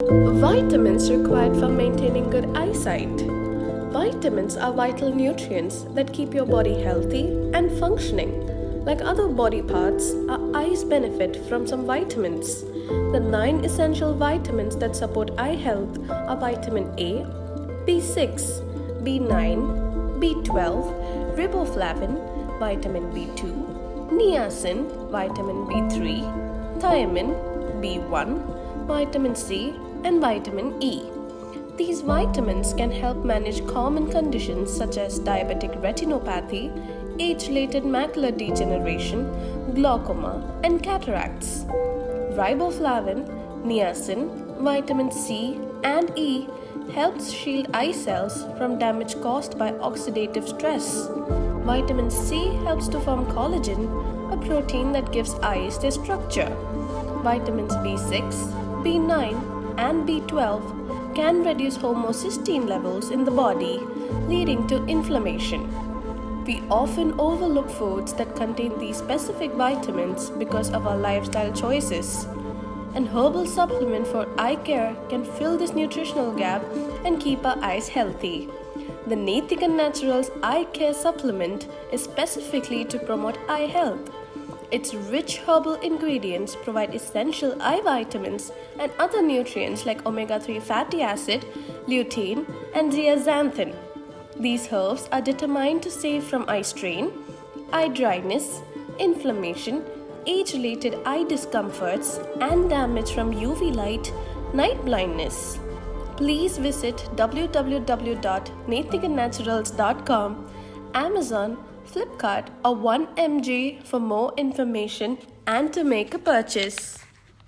Vitamins required for maintaining good eyesight. Vitamins are vital nutrients that keep your body healthy and functioning. Like other body parts, our eyes benefit from some vitamins. The 9 essential vitamins that support eye health are vitamin A, B6, B9, B12, riboflavin, vitamin B2, niacin, vitamin B3, thiamine, B1, vitamin C, and vitamin E. These vitamins can help manage common conditions such as diabetic retinopathy, age-related macular degeneration, glaucoma, and cataracts. Riboflavin, niacin, vitamin C, and E helps shield eye cells from damage caused by oxidative stress. Vitamin C helps to form collagen, a protein that gives eyes their structure. Vitamins B6, B9, and B12 can reduce homocysteine levels in the body, leading to inflammation. We often overlook foods that contain these specific vitamins because of our lifestyle choices. An herbal supplement for eye care can fill this nutritional gap and keep our eyes healthy. The Nethika Naturals Eye Care Supplement is specifically to promote eye health. Its rich herbal ingredients provide essential eye vitamins and other nutrients like omega-3 fatty acid, lutein, and zeaxanthin. These herbs are determined to save from eye strain, eye dryness, inflammation, age-related eye discomforts, and damage from UV light, night blindness. Please visit www.nethikanaturals.com, Amazon, Flipkart, or 1mg for more information and to make a purchase.